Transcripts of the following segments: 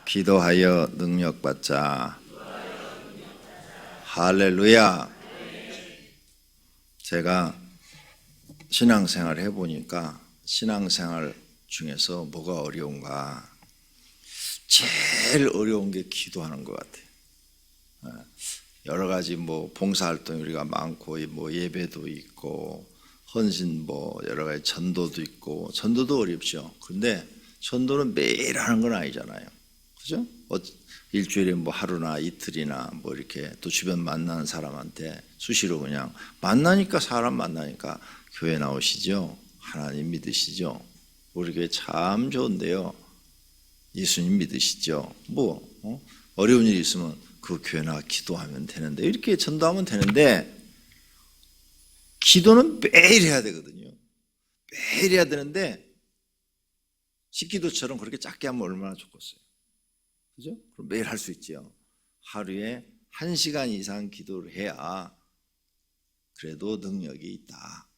기도하여 능력받자. 할렐루야. 제가 신앙생활 해보니까 신앙생활 중에서 뭐가 어려운가? 제일 어려운 게 기도하는 것 같아요. 여러 가지 봉사활동 우리가 많고 예배도 있고 헌신 여러 가지 전도도 있고 전도도 어렵죠. 근데 전도는 매일 하는 건 아니잖아요. 그죠? 일주일에 하루나 이틀이나 이렇게 또 주변 만나는 사람한테 수시로 그냥 만나니까 사람 만나니까 교회 나오시죠? 하나님 믿으시죠? 우리 교회 참 좋은데요. 예수님 믿으시죠? 어려운 일이 있으면 그 교회 나가 기도하면 되는데 이렇게 전도하면 되는데 기도는 매일 해야 되거든요. 매일 해야 되는데 식기도처럼 그렇게 작게 하면 얼마나 좋겠어요. 그죠? 그럼 매일 할 수 있죠. 하루에 1시간 이상 기도를 해야 그래도 능력이 있다.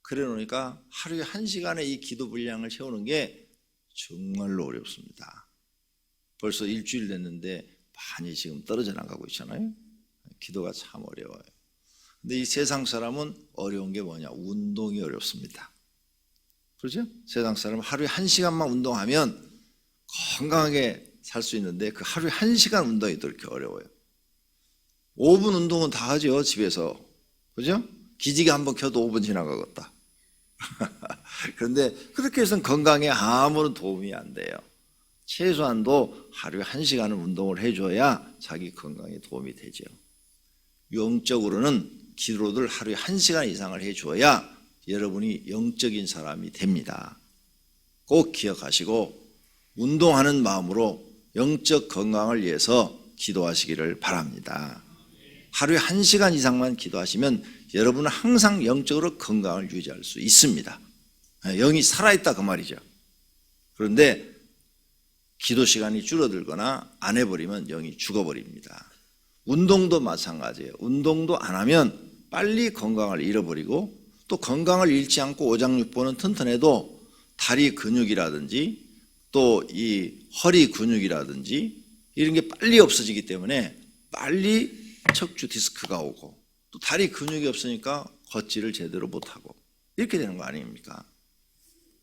그래 놓으니까 하루에 1시간의 이 기도 분량을 채우는 게 정말로 어렵습니다. 벌써 일주일 됐는데 많이 지금 떨어져 나가고 있잖아요. 기도가 참 어려워요. 근데 이 세상 사람은 어려운 게 뭐냐? 운동이 어렵습니다. 그렇죠? 세상 사람은 하루에 1시간만 운동하면 건강하게 살 수 있는데 그 하루에 1시간 운동이 또 이렇게 어려워요. 5분 운동은 다 하죠, 집에서. 그죠? 기지개 한번 켜도 5분 지나가겠다. 그런데 그렇게 해서는 건강에 아무런 도움이 안 돼요. 최소한도 하루에 1시간은 운동을 해줘야 자기 건강에 도움이 되죠. 영적으로는 기도를 하루에 1시간 이상을 해줘야 여러분이 영적인 사람이 됩니다. 꼭 기억하시고 운동하는 마음으로 영적 건강을 위해서 기도하시기를 바랍니다. 하루에 1시간 이상만 기도하시면 여러분은 항상 영적으로 건강을 유지할 수 있습니다. 영이 살아있다 그 말이죠. 그런데 기도 시간이 줄어들거나 안 해버리면 영이 죽어버립니다. 운동도 마찬가지예요. 운동도 안 하면 빨리 건강을 잃어버리고 또 건강을 잃지 않고 오장육부는 튼튼해도 다리 근육이라든지 또 이 허리 근육이라든지 이런 게 빨리 없어지기 때문에 빨리 척추 디스크가 오고 또 다리 근육이 없으니까 걷지를 제대로 못하고 이렇게 되는 거 아닙니까?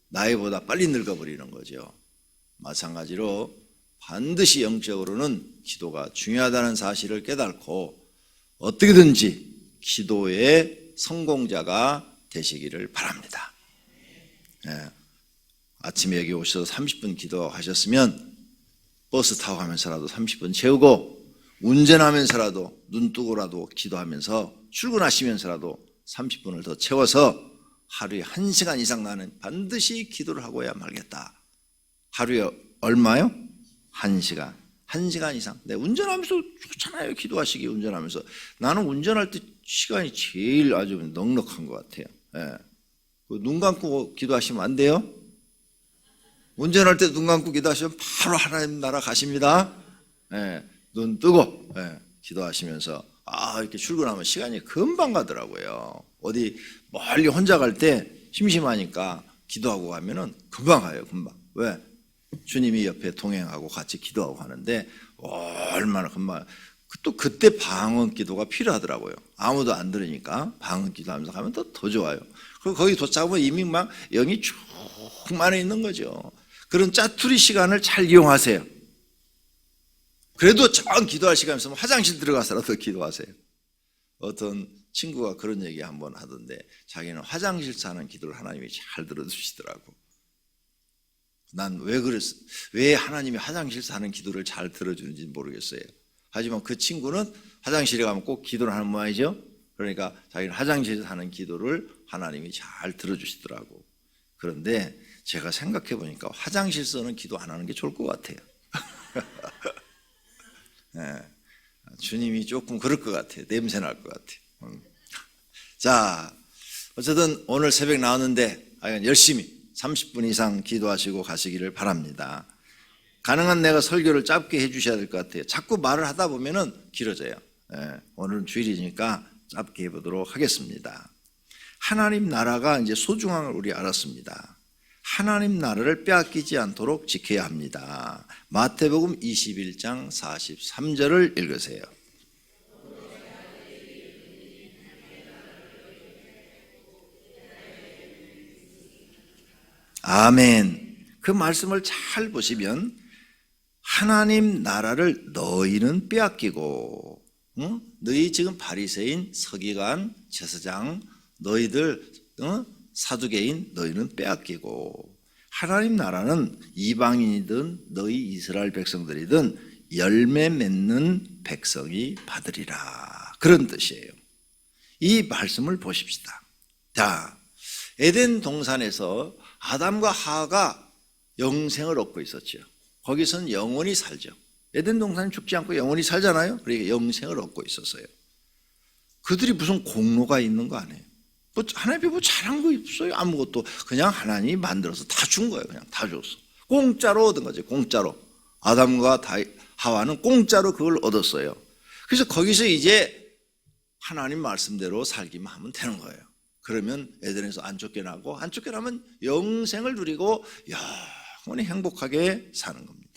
나이보다 빨리 늙어버리는 거죠. 마찬가지로 반드시 영적으로는 기도가 중요하다는 사실을 깨닫고 어떻게든지 기도의 성공자가 되시기를 바랍니다. 아침에 여기 오셔서 30분 기도하셨으면 버스 타고 가면서라도 30분 채우고 운전하면서라도 눈 뜨고라도 기도하면서 출근하시면서라도 30분을 더 채워서 하루에 1시간 이상 나는 반드시 기도를 하고야 말겠다. 하루에 얼마요? 1시간. 1시간 이상. 네, 운전하면서 좋잖아요. 기도하시기 운전하면서. 나는 운전할 때 시간이 제일 아주 넉넉한 것 같아요. 눈 감고 기도하시면 안 돼요? 운전할 때 눈 감고 기도하시면 바로 하나님 나라 가십니다. 눈 뜨고 기도하시면서 이렇게 출근하면 시간이 금방 가더라고요. 어디 멀리 혼자 갈 때 심심하니까 기도하고 가면은 금방 가요. 금방. 왜? 주님이 옆에 동행하고 같이 기도하고 하는데 얼마나 금방. 또 그때 방언 기도가 필요하더라고요. 아무도 안 들으니까 방언 기도하면서 가면 더 좋아요. 그리고 거기 도착하면 이미 막 영이 충만해 있는 거죠. 그런 짜투리 시간을 잘 이용하세요. 그래도 정 기도할 시간 있으면 화장실 들어가서라도 기도하세요. 어떤 친구가 그런 얘기 한번 하던데 자기는 화장실에서 하는 기도를 하나님이 잘 들어주시더라고. 난 왜 하나님이 화장실에서 하는 기도를 잘 들어주는지 모르겠어요. 하지만 그 친구는 화장실에 가면 꼭 기도를 하는 모양이죠. 그러니까 자기는 화장실에서 하는 기도를 하나님이 잘 들어주시더라고. 그런데 제가 생각해 보니까 화장실에서는 기도 안 하는 게 좋을 것 같아요. 주님이 조금 그럴 것 같아요. 냄새 날 것 같아요. 자, 어쨌든 오늘 새벽 나왔는데 열심히 30분 이상 기도하시고 가시기를 바랍니다. 가능한 내가 설교를 짧게 해주셔야 될 것 같아요. 자꾸 말을 하다 보면은 길어져요. 오늘은 주일이니까 짧게 해보도록 하겠습니다. 하나님 나라가 이제 소중한 걸 우리 알았습니다. 하나님 나라를 빼앗기지 않도록 지켜야 합니다. 마태복음 21장 43절을 읽으세요. 아멘. 그 말씀을 잘 보시면 하나님 나라를 너희는 빼앗기고, 너희 지금 바리새인, 서기관, 제사장, 너희들 사두개인 너희는 빼앗기고, 하나님 나라는 이방인이든 너희 이스라엘 백성들이든 열매 맺는 백성이 받으리라, 그런 뜻이에요. 이 말씀을 보십시다. 자, 에덴 동산에서 아담과 하와가 영생을 얻고 있었죠. 거기서는 영원히 살죠. 에덴 동산은 죽지 않고 영원히 살잖아요. 그러니까 영생을 얻고 있었어요. 그들이 무슨 공로가 있는 거 아니에요. 뭐 하나님이 뭐 잘한 거 없어요. 아무것도. 그냥 하나님이 만들어서 다 준 거예요. 그냥 다 줬어. 공짜로 얻은 거지. 공짜로. 아담과 하와는 공짜로 그걸 얻었어요. 그래서 거기서 이제 하나님 말씀대로 살기만 하면 되는 거예요. 그러면 에덴에서 안 쫓겨나고, 안 쫓겨나면 영생을 누리고 영원히 행복하게 사는 겁니다.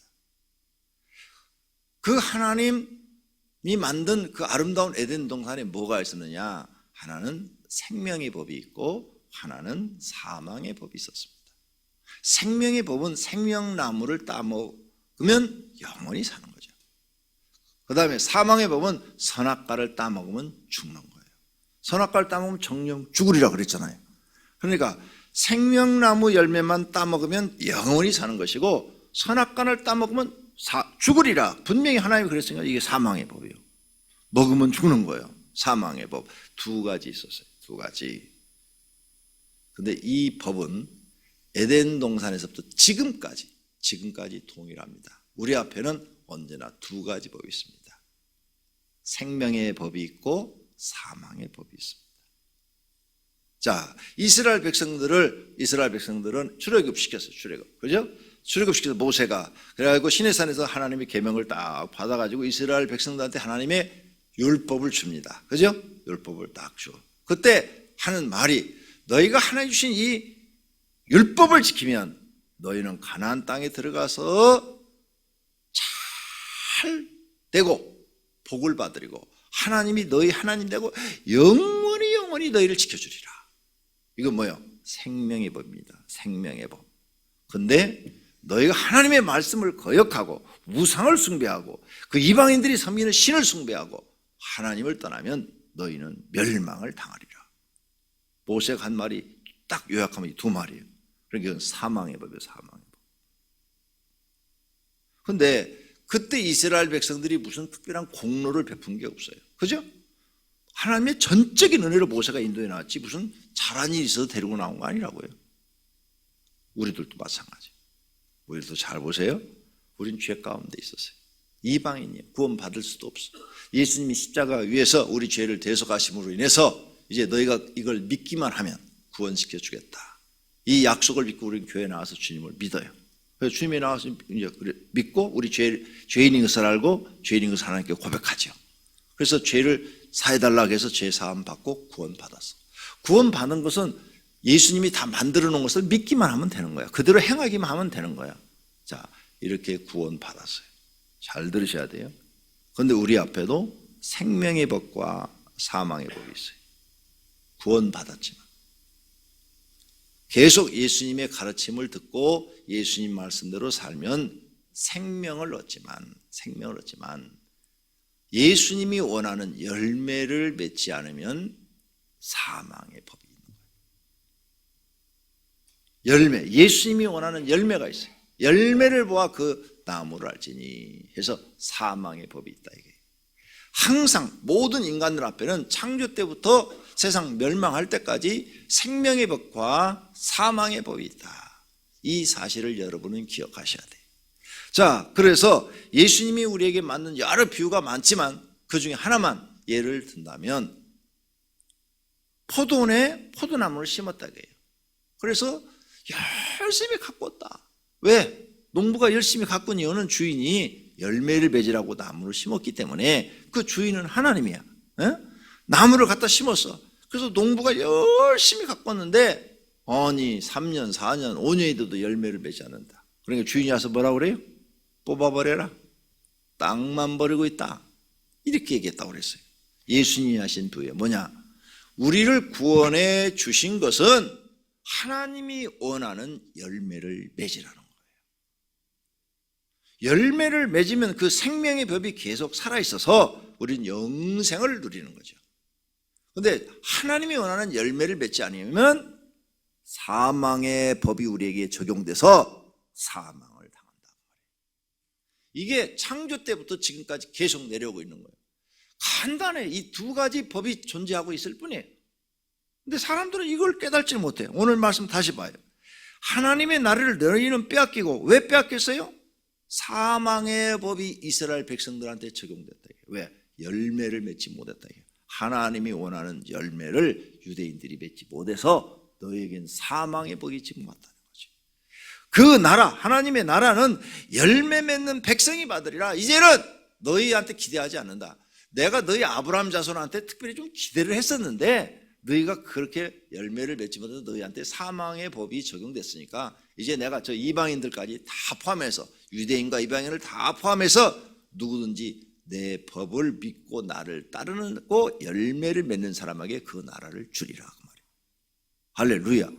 그 하나님이 만든 그 아름다운 에덴 동산에 뭐가 있었느냐? 하나는 생명의 법이 있고 하나는 사망의 법이 있었습니다. 생명의 법은 생명나무를 따먹으면 영원히 사는 거죠. 그 다음에 사망의 법은 선악과를 따먹으면 죽는 거예요. 선악과를 따먹으면 정령 죽으리라 그랬잖아요. 그러니까 생명나무 열매만 따먹으면 영원히 사는 것이고, 선악과를 따먹으면 죽으리라. 분명히 하나님이 그랬으니까 이게 사망의 법이에요. 먹으면 죽는 거예요. 사망의 법. 두 가지 있었어요. 두 가지. 근데 이 법은 에덴 동산에서부터 지금까지 동일합니다. 우리 앞에는 언제나 두 가지 법이 있습니다. 생명의 법이 있고 사망의 법이 있습니다. 자, 이스라엘 백성들은 출애굽시켰어요. 그죠? 출애굽시켜서 모세가, 그래가지고 시내산에서 하나님의 계명을 딱 받아가지고 이스라엘 백성들한테 하나님의 율법을 줍니다. 그죠? 율법을 딱 줘. 그때 하는 말이, 너희가 하나님 주신 이 율법을 지키면 너희는 가나안 땅에 들어가서 잘 되고 복을 받으리고 하나님이 너희 하나님 되고 영원히 너희를 지켜주리라. 이건 뭐예요? 생명의 법입니다. 생명의 법. 근데 너희가 하나님의 말씀을 거역하고 우상을 숭배하고 그 이방인들이 섬기는 신을 숭배하고 하나님을 떠나면 너희는 멸망을 당하리라. 모세가 한 말이 딱 요약하면 두 말이에요. 그러니까 사망의 법이에요. 사망의 법. 근데 그때 이스라엘 백성들이 무슨 특별한 공로를 베푼 게 없어요. 그죠? 하나님의 전적인 은혜로 모세가 인도해 나왔지 무슨 잘한 일이 있어서 데리고 나온 거 아니라고요. 우리들도 마찬가지. 우리도 잘 보세요. 우린 죄 가운데 있었어요. 이방인이에요. 구원 받을 수도 없어. 예수님이 십자가 위에서 우리 죄를 대속하심으로 인해서 이제 너희가 이걸 믿기만 하면 구원시켜 주겠다. 이 약속을 믿고 우리는 교회에 나와서 주님을 믿어요. 그래서 주님에 나와서 이제 믿고 우리 죄인인 것을 알고 죄인인 것을 하나님께 고백하죠. 그래서 죄를 사해달라고 해서 죄 사함 받고 구원 받았어. 구원 받은 것은 예수님이 다 만들어 놓은 것을 믿기만 하면 되는 거야. 그대로 행하기만 하면 되는 거야. 자, 이렇게 구원 받았어요. 잘 들으셔야 돼요. 그런데 우리 앞에도 생명의 법과 사망의 법이 있어요. 구원 받았지만 계속 예수님의 가르침을 듣고 예수님 말씀대로 살면 생명을 얻지만 예수님이 원하는 열매를 맺지 않으면 사망의 법이 있는 거예요. 열매, 예수님이 원하는 열매가 있어요. 열매를 보아 그 나무를 알지니 해서 사망의 법이 있다 이게. 항상 모든 인간들 앞에는 창조 때부터 세상 멸망할 때까지 생명의 법과 사망의 법이 있다. 이 사실을 여러분은 기억하셔야 돼요. 자, 그래서 예수님이 우리에게 맞는 여러 비유가 많지만 그 중에 하나만 예를 든다면 포도원에 포도나무를 심었다 그래요. 그래서 열심히 가꿨다. 왜? 농부가 열심히 가꾼 이유는 주인이 열매를 맺으라고 나무를 심었기 때문에 그 주인은 하나님이야. 에? 나무를 갖다 심었어. 그래서 농부가 열심히 가꿨는데 아니 3년, 4년, 5년이 돼도 열매를 맺지 않는다. 그러니까 주인이 와서 뭐라고 그래요? 뽑아버려라. 땅만 버리고 있다. 이렇게 얘기했다고 그랬어요. 예수님이 하신 부여 뭐냐? 우리를 구원해 주신 것은 하나님이 원하는 열매를 맺으라는 거예요. 열매를 맺으면 그 생명의 법이 계속 살아있어서 우리는 영생을 누리는 거죠. 그런데 하나님이 원하는 열매를 맺지 않으면 사망의 법이 우리에게 적용돼서 사망을 당한다. 이게 창조 때부터 지금까지 계속 내려오고 있는 거예요. 간단해. 이 두 가지 법이 존재하고 있을 뿐이에요. 근데 사람들은 이걸 깨닫지 못해요. 오늘 말씀 다시 봐요. 하나님의 나라를 너희는 빼앗기고, 왜 빼앗겼어요? 사망의 법이 이스라엘 백성들한테 적용됐다. 왜? 열매를 맺지 못했다. 하나님이 원하는 열매를 유대인들이 맺지 못해서 너희에겐 사망의 법이 지금 왔다는 거죠. 그 나라, 하나님의 나라는 열매 맺는 백성이 받으리라. 이제는 너희한테 기대하지 않는다. 내가 너희 아브라함 자손한테 특별히 좀 기대를 했었는데 너희가 그렇게 열매를 맺지 못해서 너희한테 사망의 법이 적용됐으니까 이제 내가 저 이방인들까지 다 포함해서, 유대인과 이방인을 다 포함해서 누구든지 내 법을 믿고 나를 따르고 열매를 맺는 사람에게 그 나라를 주리라. 그 말이에요. 할렐루야.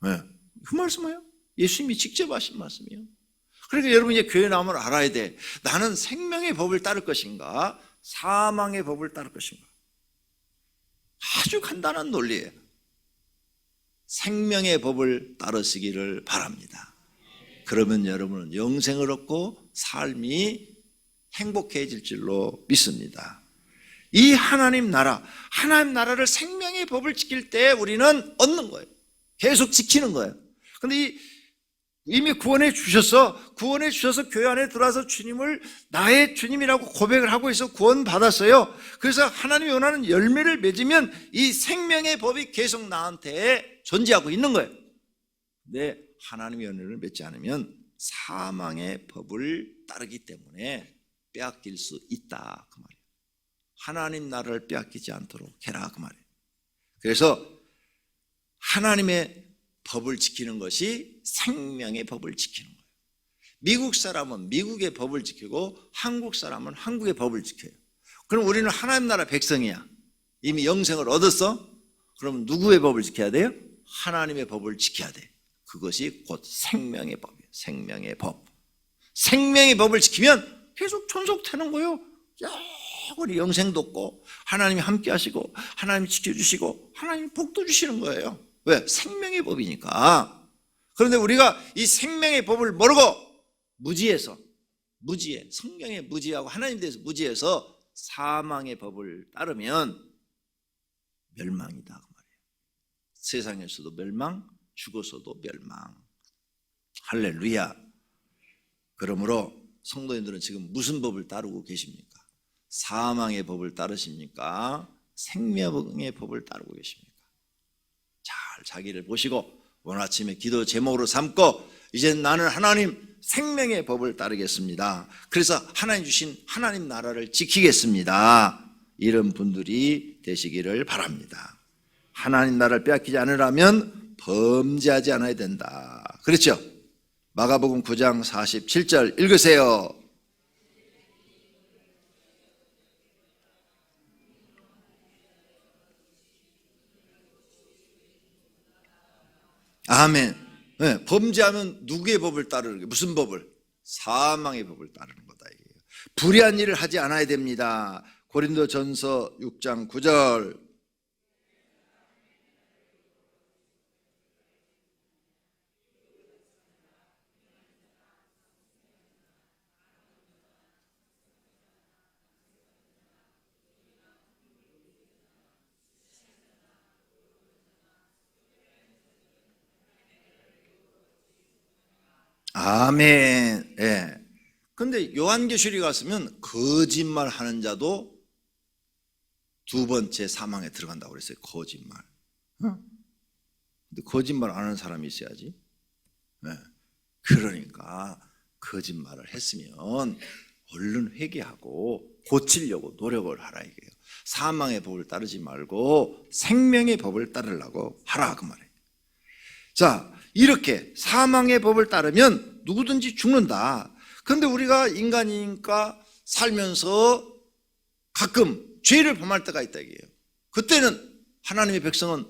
네. 그 말씀이에요. 예수님이 직접 하신 말씀이에요. 그러니까 여러분 이제 교회 나오면 알아야 돼. 나는 생명의 법을 따를 것인가, 사망의 법을 따를 것인가. 아주 간단한 논리예요. 생명의 법을 따르시기를 바랍니다. 그러면 여러분은 영생을 얻고 삶이 행복해질 줄로 믿습니다. 이 하나님 나라를 생명의 법을 지킬 때 우리는 얻는 거예요. 계속 지키는 거예요. 근데 이미 구원해 주셔서 교회 안에 들어와서 주님을 나의 주님이라고 고백을 하고 있어 구원 받았어요. 그래서 하나님이 원하는 열매를 맺으면 이 생명의 법이 계속 나한테 존재하고 있는 거예요. 근데 하나님의 열매를 맺지 않으면 사망의 법을 따르기 때문에 빼앗길 수 있다 그 말이에요. 하나님 나라를 빼앗기지 않도록 해라 그 말이에요. 그래서 하나님의 법을 지키는 것이 생명의 법을 지키는 거예요. 미국 사람은 미국의 법을 지키고 한국 사람은 한국의 법을 지켜요. 그럼 우리는 하나님 나라 백성이야. 이미 영생을 얻었어? 그럼 누구의 법을 지켜야 돼요? 하나님의 법을 지켜야 돼. 그것이 곧 생명의 법이에요. 생명의 법. 생명의 법을 지키면 계속 존속되는 거예요. 우리 영생도 없고 하나님이 함께 하시고 하나님이 지켜주시고 하나님이 복도 주시는 거예요. 왜? 생명의 법이니까. 그런데 우리가 이 생명의 법을 모르고 성경에 무지하고 하나님에 대해서 무지해서 사망의 법을 따르면 멸망이다 그 말이에요. 세상에서도 멸망, 죽어서도 멸망. 할렐루야. 그러므로 성도님들은 지금 무슨 법을 따르고 계십니까? 사망의 법을 따르십니까? 생명의 법을 따르고 계십니까? 잘 자기를 보시고 오늘 아침에 기도 제목으로 삼고 이제 나는 하나님 생명의 법을 따르겠습니다. 그래서 하나님 주신 하나님 나라를 지키겠습니다. 이런 분들이 되시기를 바랍니다. 하나님 나라를 빼앗기지 않으려면 범죄하지 않아야 된다. 그렇죠? 마가복음 9장 47절 읽으세요. 아멘. 네, 범죄하면 누구의 법을 따르는 게 무슨 법을? 사망의 법을 따르는 거다 이게요. 불의한 일을 하지 않아야 됩니다. 고린도전서 6장 9절. 아멘. 예. 근데 요한계시록에 갔으면 거짓말 하는 자도 두 번째 사망에 들어간다고 그랬어요. 거짓말. 근데 거짓말 안 하는 사람이 있어야지. 예. 그러니까 거짓말을 했으면 얼른 회개하고 고치려고 노력을 하라 이게요. 사망의 법을 따르지 말고 생명의 법을 따르려고 하라 그 말이에요. 자, 이렇게 사망의 법을 따르면 누구든지 죽는다. 그런데 우리가 인간이니까 살면서 가끔 죄를 범할 때가 있다 이게요. 그때는 하나님의 백성은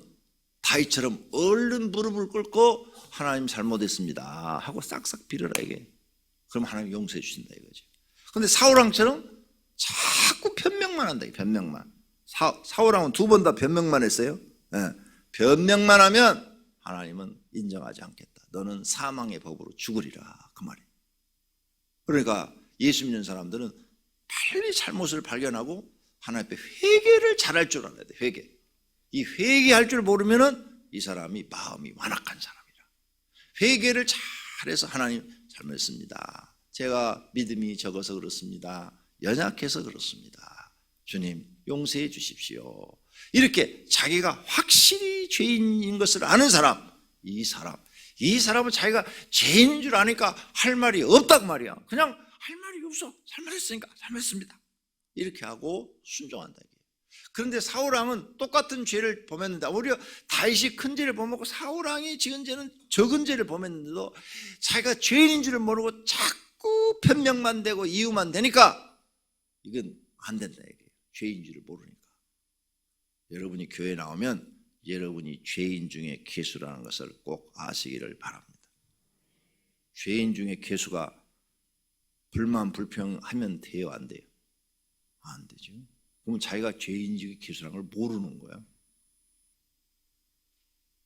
다윗처럼 얼른 무릎을 꿇고 하나님 잘못했습니다 하고 싹싹 빌어라 이게. 그럼 하나님 용서해 주신다 이거죠. 그런데 사울왕처럼 자꾸 변명만 한다. 변명만. 사울왕은 2번 다 변명만 했어요. 네. 변명만 하면 하나님은 인정하지 않겠다. 너는 사망의 법으로 죽으리라 그 말이에요. 그러니까 예수 믿는 사람들은 빨리 잘못을 발견하고 하나님 앞에 회개를 잘할 줄 알아야 돼. 회개. 이 회개할 줄 모르면은 이 사람이 마음이 완악한 사람이라. 회개를 잘해서 하나님 잘못했습니다. 제가 믿음이 적어서 그렇습니다. 연약해서 그렇습니다. 주님 용서해 주십시오. 이렇게 자기가 확실히 죄인인 것을 아는 사람, 이 사람은 자기가 죄인인 줄 아니까 할 말이 없단 말이야. 그냥 할 말이 없어. 잘못했으니까 잘못했습니다. 이렇게 하고 순종한다. 그런데 사울왕은 똑같은 죄를 범했는데 오히려 다윗이 큰 죄를 범하고 사울왕이 지은 죄는 적은 죄를 범했는데도 자기가 죄인인 줄을 모르고 자꾸 변명만 되고 이유만 되니까 이건 안 된다 이게. 죄인 줄을 모르니까. 여러분이 교회 나오면 여러분이 죄인 중에 괴수라는 것을 꼭 아시기를 바랍니다. 죄인 중에 괴수가 불만 불평하면 돼요, 안 돼요? 안 되죠. 그러면 자기가 죄인 중에 괴수라는 걸 모르는 거야.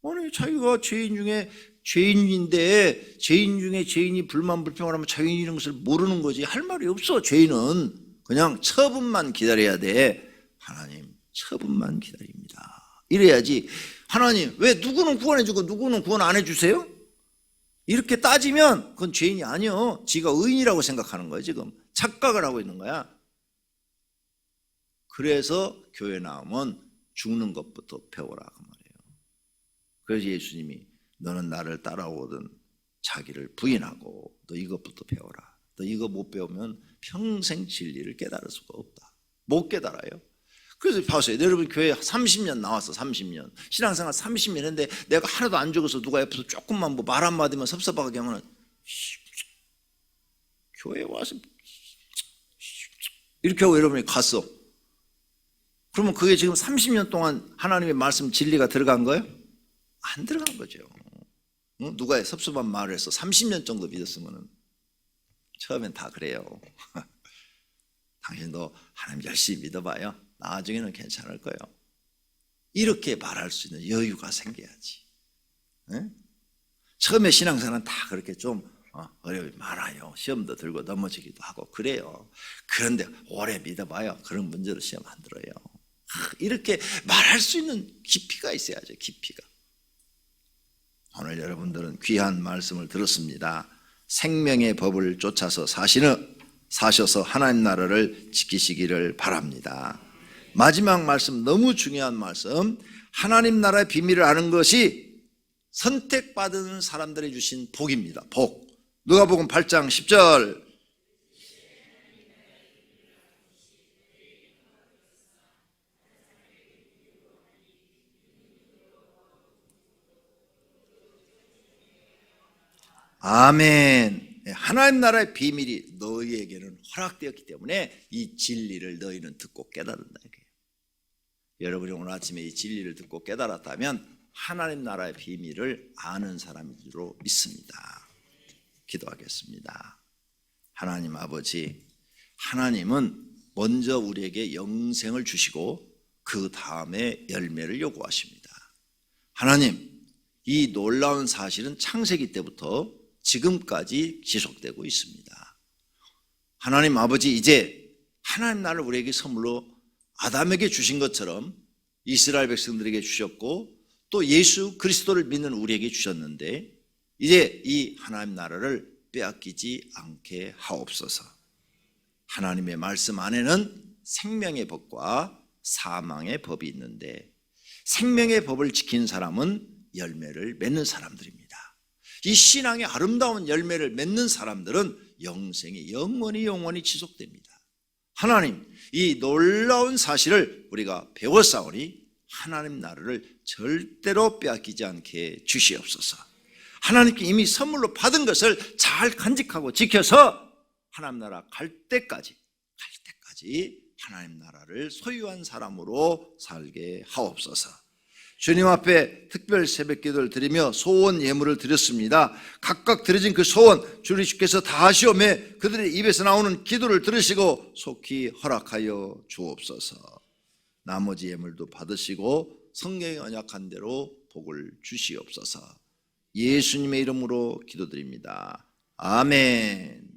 아니 자기가 죄인 중에 죄인인데 죄인 중에 죄인이 불만 불평을 하면 죄인이라는 것을 모르는 거지. 할 말이 없어. 죄인은 그냥 처분만 기다려야 돼. 하나님 처분만 기다립니다. 이래야지. 하나님 왜 누구는 구원해 주고 누구는 구원 안 해주세요? 이렇게 따지면 그건 죄인이 아니요. 지가 의인이라고 생각하는 거예요. 지금 착각을 하고 있는 거야. 그래서 교회 나오면 죽는 것부터 배워라 그 말이에요. 그래서 예수님이 너는 나를 따라오거든 자기를 부인하고 너 이것부터 배워라. 너 이거 못 배우면 평생 진리를 깨달을 수가 없다. 못 깨달아요. 그래서 봐세요. 여러분 교회 30년 나왔어. 30년 신앙생활 30년 했는데 내가 하나도 안 죽어서 누가 옆에서 조금만 뭐 말 한마디만 섭섭하게 하면 교회 와서 이렇게 하고 여러분이 갔어. 그러면 그게 지금 30년 동안 하나님의 말씀 진리가 들어간 거예요? 안 들어간 거죠. 누가 섭섭한 말을 해서 30년 정도 믿었으면 처음엔 다 그래요. 당신도 하나님 열심히 믿어봐요. 나중에는 괜찮을 거예요. 이렇게 말할 수 있는 여유가 생겨야지. 네? 처음에 신앙생활은 다 그렇게 좀 어려움이 많아요. 시험도 들고 넘어지기도 하고 그래요. 그런데 오래 믿어봐요. 그런 문제로 시험 안 들어요. 이렇게 말할 수 있는 깊이가 있어야죠. 깊이가. 오늘 여러분들은 귀한 말씀을 들었습니다. 생명의 법을 쫓아서 사셔서 하나님 나라를 지키시기를 바랍니다. 마지막 말씀 너무 중요한 말씀. 하나님 나라의 비밀을 아는 것이 선택받은 사람들이 주신 복입니다. 복. 누가복음 8장 10절. 아멘. 하나님 나라의 비밀이 너희에게는 허락되었기 때문에 이 진리를 너희는 듣고 깨달은다. 여러분이 오늘 아침에 이 진리를 듣고 깨달았다면 하나님 나라의 비밀을 아는 사람으로 믿습니다. 기도하겠습니다. 하나님 아버지, 하나님은 먼저 우리에게 영생을 주시고 그 다음에 열매를 요구하십니다. 하나님, 이 놀라운 사실은 창세기 때부터 지금까지 지속되고 있습니다. 하나님 아버지, 이제 하나님 나라를 우리에게 선물로 아담에게 주신 것처럼 이스라엘 백성들에게 주셨고 또 예수 그리스도를 믿는 우리에게 주셨는데 이제 이 하나님 나라를 빼앗기지 않게 하옵소서. 하나님의 말씀 안에는 생명의 법과 사망의 법이 있는데 생명의 법을 지킨 사람은 열매를 맺는 사람들입니다. 이 신앙의 아름다운 열매를 맺는 사람들은 영생이 영원히 지속됩니다. 하나님, 이 놀라운 사실을 우리가 배웠사오니 하나님 나라를 절대로 빼앗기지 않게 주시옵소서. 하나님께 이미 선물로 받은 것을 잘 간직하고 지켜서 하나님 나라 갈 때까지 하나님 나라를 소유한 사람으로 살게 하옵소서. 주님 앞에 특별 새벽 기도를 드리며 소원 예물을 드렸습니다. 각각 드려진 그 소원 주님 주께서 다 하시오매 그들의 입에서 나오는 기도를 들으시고 속히 허락하여 주옵소서. 나머지 예물도 받으시고 성경에 언약한 대로 복을 주시옵소서. 예수님의 이름으로 기도드립니다. 아멘.